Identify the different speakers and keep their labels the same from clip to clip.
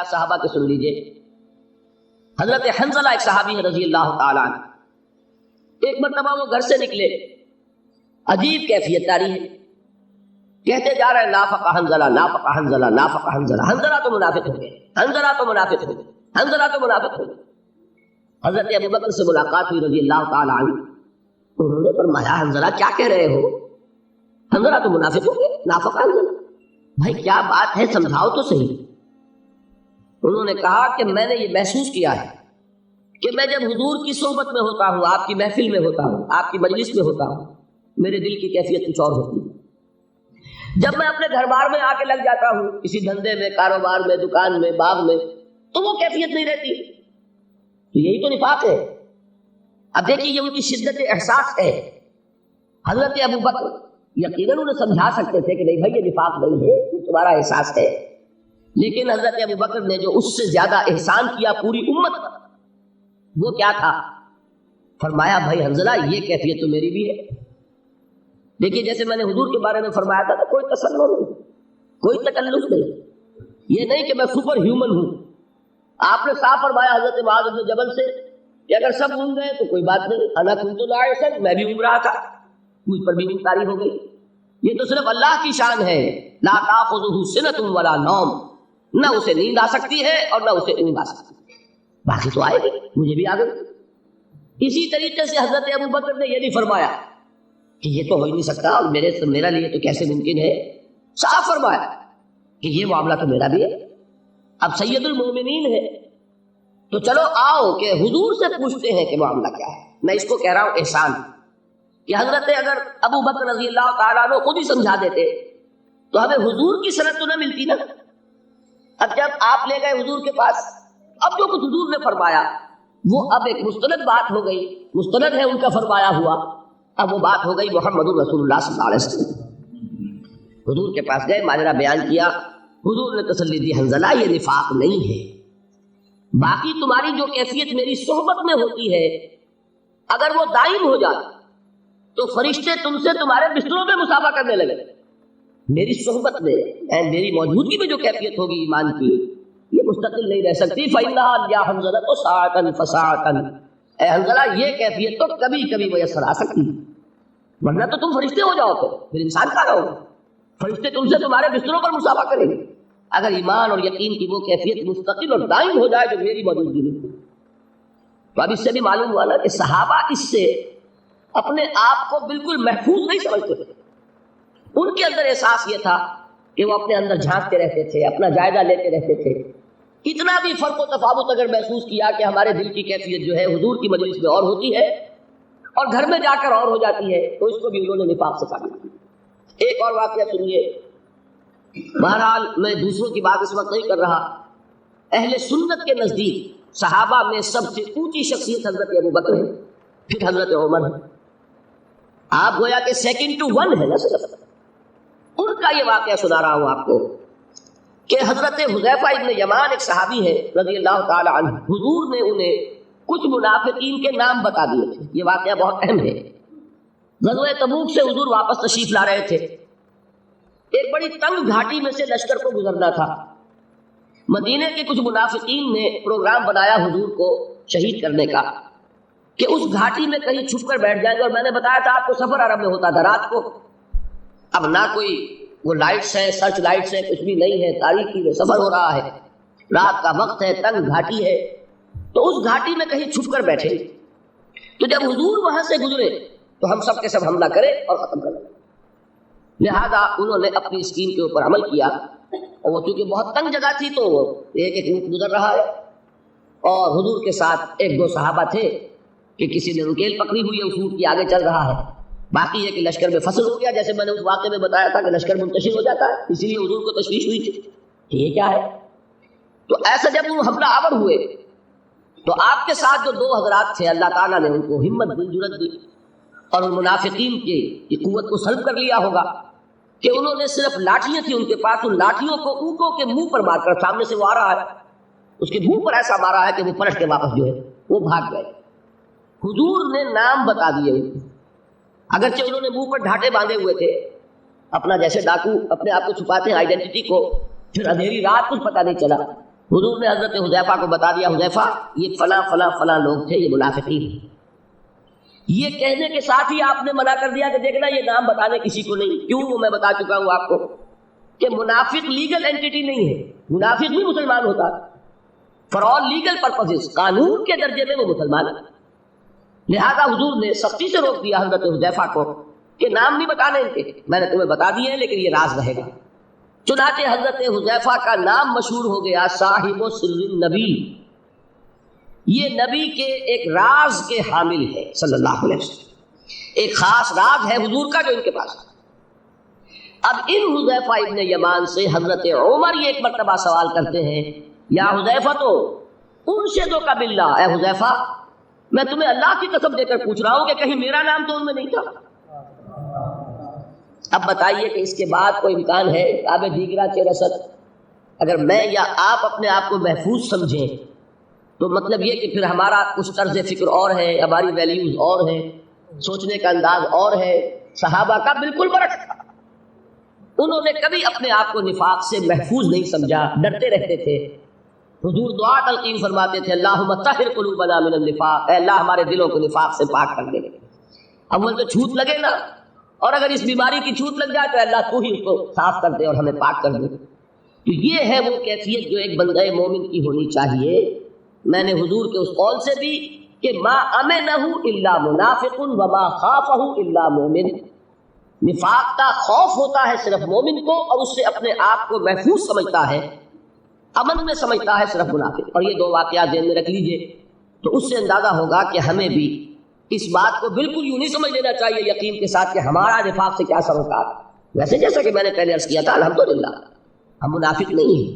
Speaker 1: صحابہ کے سن لیجئے. حضرت حنظلہ ایک صحابی ہے رضی اللہ تعالیٰ عنہ. ایک مرتبہ وہ گھر سے نکلے, عجیب کیفیت تاری ہے, کہتے جا رہے ہیں نافق حنظلہ نافق حنظلہ نافق حنظلہ. حنظلہ تو منافق ہو گئے, حنظلہ تو منافق ہو گئے, حنظلہ تو منافق ہو گئے. حضرت ابو بکر سے ملاقات ہوئی رضی اللہ تعالیٰ عنہ. انہوں نے فرمایا حنظلہ کیا کہہ رہے ہو, حنظلہ تو منافق ہو گئے, نافق حنظلہ. بھائی کیا بات ہے, سمجھاؤ تو صحیح. انہوں نے کہا کہ میں نے یہ محسوس کیا ہے کہ میں جب حضور کی صحبت میں ہوتا ہوں, آپ کی محفل میں ہوتا ہوں, آپ کی مجلس میں ہوتا ہوں, میرے دل کی کیفیت کچھ اور ہوتی ہے. جب میں اپنے گھر بار میں آ کے لگ جاتا ہوں, کسی دھندے میں, کاروبار میں, دکان میں, باغ میں, تو وہ کیفیت نہیں رہتی. تو یہی تو نفاق ہے. اب دیکھیے یہ ان کی شدت احساس ہے. حضرت ابو بکر یقیناً انہیں سمجھا سکتے تھے کہ نہیں بھائی یہ نفاق نہیں ہے, یہ تمہارا احساس ہے. لیکن حضرت ابو بکر نے جو اس سے زیادہ احسان کیا پوری امت پر, وہ کیا تھا؟ فرمایا بھائی حنظلہ یہ کیفیت تو میری بھی ہے. دیکھیے جیسے میں نے حضور کے بارے میں فرمایا تھا, کوئی تسلط نہیں, کوئی تکلف نہیں, یہ نہیں کہ میں سپر ہیومن ہوں. آپ نے صاف فرمایا حضرت معاذ بن جبل سے کہ اگر سب گھوم گئے تو کوئی بات نہیں, انا کنت ناعسا, میں بھی گھوم رہا تھا, مجھ پر بھی گمتاری ہو گئی. یہ تو صرف اللہ کی شان ہے, لا تاخذہ سنۃ ولا نوم, نہ اسے نیند آ سکتی ہے اور نہ اسے اونگ آ سکتی ہے. باقی تو آئے گی, مجھے بھی آ گئی. اسی طریقے سے حضرت ابو بکر نے یہ نہیں فرمایا کہ یہ تو ہو ہی نہیں سکتا اور میرا لیے تو کیسے ممکن ہے. صاف فرمایا کہ یہ معاملہ تو میرا بھی ہے. اب سید المومنین ہے تو چلو آؤ کہ حضور سے پوچھتے ہیں کہ معاملہ کیا ہے. میں اس کو کہہ رہا ہوں احسان, کہ حضرت اگر ابو بکر رضی اللہ تعالیٰ عنہ خود ہی سمجھا دیتے تو ہمیں حضور کی سند تو نہ ملتی نا. اب جب آپ لے گئے حضور کے پاس, اب جو کچھ حضور نے فرمایا وہ اب ایک مستند بات ہو گئی, مستند ہے ان کا فرمایا ہوا. اب وہ بات ہو گئی محمد رسول اللہ صلی اللہ علیہ وسلم. حضور کے پاس گئے, ماجرا بیان کیا, حضور نے تسلی دی حنظلہ یہ نفاق نہیں ہے. باقی تمہاری جو کیفیت میری صحبت میں ہوتی ہے اگر وہ دائم ہو جائے تو فرشتے تم سے تمہارے بستروں میں مسافہ کرنے لگے. میری صحبت میں میری موجودگی میں جو کیفیت ہوگی ایمان کی, یہ مستقل نہیں رہ سکتی. فَإِنَّهَا يَا حَنظَلَةُ سَاعَةً فَسَاعَةً, اے حنظلہ یہ کیفیت تو کبھی کبھی میسر آ سکتی ہے, ورنہ تو تم فرشتے ہو جاؤ, پھر انسان کہاں رہو گے. فرشتے تم سے تمہارے بستروں پر مسافہ کریں گے. اگر ایمان اور یقین کی وہ کیفیت مستقل اور دائم ہو جائے جو میری موجودگی میں, تو اب اس سے بھی معلوم ہوا نا کہ صحابہ اس سے اپنے آپ کو بالکل محفوظ نہیں سمجھتے تھے. ان کے اندر احساس یہ تھا کہ وہ اپنے اندر جھانکتے رہتے تھے, اپنا جائزہ لیتے رہتے تھے. اتنا بھی فرق و تفاوت اگر محسوس کیا کہ ہمارے دل کی کیفیت جو ہے حضور کی مجلس میں اور ہوتی ہے اور گھر میں جا کر اور ہو جاتی ہے, تو اس کو بھی انہوں نے نفاق سے ثابت کیا. ایک اور واقعہ سنیے. بہرحال میں دوسروں کی بات اس وقت نہیں کر رہا. اہل سنت کے نزدیک صحابہ میں سب سے اونچی شخصیت حضرت ابو بکر ہے, پھر حضرت عمر ہے. آپ گویا کہ سیکنڈ ٹو ون ہے نا صرف. ان کا یہ واقعہ سنا رہا ہوں آپ کو کہ حضرت حذیفہ ابن یمان ایک صحابی ہے رضی اللہ تعالی عنہ, حضور نے انہیں کچھ منافقین کے نام بتا دیے تھے. یہ واقعہ بہت اہم ہے. غزوہ تبوک سے حضور واپس تشریف لا رہے تھے. ایک بڑی تنگ گھاٹی میں سے لشکر کو گزرنا تھا. مدینے کے کچھ منافقین نے پروگرام بنایا حضور کو شہید کرنے کا کہ اس گھاٹی میں کہیں چھپ کر بیٹھ جائیں گے. اور میں نے بتایا تھا آپ کو سفر عرب میں ہوتا تھا رات کو. اب نہ کوئی وہ لائٹس ہیں, سرچ لائٹس ہیں, کچھ بھی نہیں ہے, تاریکی میں سفر ہو رہا ہے, رات کا وقت ہے, تنگ گھاٹی ہے, تو اس گھاٹی میں کہیں چھپ کر بیٹھے. تو جب حضور وہاں سے گزرے تو ہم سب کے سب حملہ کرے اور ختم کر دیں. لہذا انہوں نے اپنی اسکیم کے اوپر عمل کیا, اور وہ چونکہ بہت تنگ جگہ تھی تو وہ ایک ایک روٹ گزر رہا ہے, اور حضور کے ساتھ ایک دو صحابہ تھے کہ کسی نے رکیل پکڑی ہوئی ہے, اس روٹ کی آگے چل رہا ہے. باقی یہ کہ لشکر میں فصل ہو گیا, جیسے میں نے اس واقعے میں بتایا تھا کہ لشکر منتشر ہو جاتا ہے, اسی لیے حضور کو تشویش ہوئی تھی کہ یہ کیا ہے. تو ایسا جب وہ حملہ آور ہوئے تو آپ کے ساتھ جو دو حضرات تھے اللہ تعالیٰ نے ان کو ہمت دی, جرأت دی, اور ان منافقین کی قوت کو سلب کر لیا ہوگا کہ انہوں نے صرف لاٹھیاں تھیں ان کے پاس, ان لاٹھیوں کو اونٹوں کے منہ پر مار کر, سامنے سے وہ آ رہا ہے, اس کے منہ پر ایسا مارا ہے کہ وہ پلٹ کے واپس جو ہے وہ بھاگ گئے. حضور نے نام بتا دیے. اگرچہ انہوں نے منہ پر ڈھاٹے باندھے ہوئے تھے, اپنا جیسے ڈاکو اپنے آپ کو چھپاتے ہیں آئیڈینٹی کو, پھر اندھیری رات کچھ پتہ نہیں چلا, حضور نے حضرت حذیفہ کو بتا دیا، حذیفہ یہ فلاں فلاں فلاں لوگ تھے، یہ منافقین ہیں۔ یہ کہنے کے ساتھ ہی آپ نے منع کر دیا کہ دیکھنا یہ نام بتانے کسی کو نہیں۔ کیوں؟ وہ میں بتا چکا ہوں آپ کو کہ منافق لیگل اینٹیٹی نہیں ہے، منافق بھی مسلمان ہوتا ہے، فار آل لیگل پرپزز، قانون کے درجے میں وہ مسلمان ہے۔ لہذا حضور نے سختی سے روک دیا حضرت حذیفہ کو کہ نام نہیں بتانے ان کے، میں نے تمہیں بتا دیے ہیں لیکن یہ راز رہے گا۔ چنانچہ حضرت حذیفہ کا نام مشہور ہو گیا صاحب سر النبی، یہ نبی کے ایک راز کے حامل ہے صلی اللہ علیہ وسلم، ایک خاص راز ہے حضور کا جو ان کے پاس ہے۔ اب ان حذیفہ ابن یمان سے حضرت عمر یہ ایک مرتبہ سوال کرتے ہیں، یا حذیفہ تو انشدک باللہ، اے حذیفہ میں تمہیں اللہ کی قسم دے کر پوچھ رہا ہوں کہ کہیں میرا نام تو ان میں نہیں تھا۔ اب بتائیے کہ اس کے بعد کوئی امکان ہے آب دیگرہ کے رسد اگر میں یا آپ اپنے آپ کو محفوظ سمجھیں تو مطلب یہ کہ پھر ہمارا کچھ طرز فکر اور ہے، ہماری ویلیوز اور ہیں، سوچنے کا انداز اور ہے۔ صحابہ کا بالکل برعکس تھا، انہوں نے کبھی اپنے آپ کو نفاق سے محفوظ نہیں سمجھا، ڈرتے رہتے تھے۔ حضور دعا تلقین فرماتے تھے، اللہم طہر قلوبنا من النفاق، اے اللہ ہمارے دلوں کو نفاق سے پاک کر دے۔ اول تو چھوٹ لگے نا، اور اگر اس بیماری کی چھوٹ لگ جائے تو اللہ تو ہی اس کو صاف کر دے اور ہمیں پاک کر دے۔ تو یہ ہے وہ کیفیت جو ایک بندہ مومن کی ہونی چاہیے۔ میں نے حضور کے اس قول سے بھی کہ ما امنہ الا منافق وما خافہ الا مومن، نفاق کا خوف ہوتا ہے صرف مومن کو اور اس سے اپنے آپ کو محفوظ سمجھتا ہے، امن میں سمجھتا ہے صرف منافق۔ اور یہ دو واقعات ذہن میں رکھ لیجئے تو اس سے اندازہ ہوگا کہ ہمیں بھی اس بات کو بالکل یوں نہیں سمجھ لینا چاہیے یقین کے ساتھ کہ ہمارا نفاق سے کیا سروکار۔ ویسے جیسا کہ میں نے پہلے عرض کیا تھا الحمدللہ ہم منافق نہیں ہیں،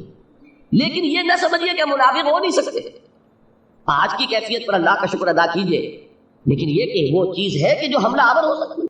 Speaker 1: لیکن یہ نہ سمجھیے کہ ہم منافق ہو نہیں سکتے۔ آج کی کیفیت پر اللہ کا شکر ادا کیجئے، لیکن یہ کہ وہ چیز ہے کہ جو حملہ آور ہو سکتی ہے۔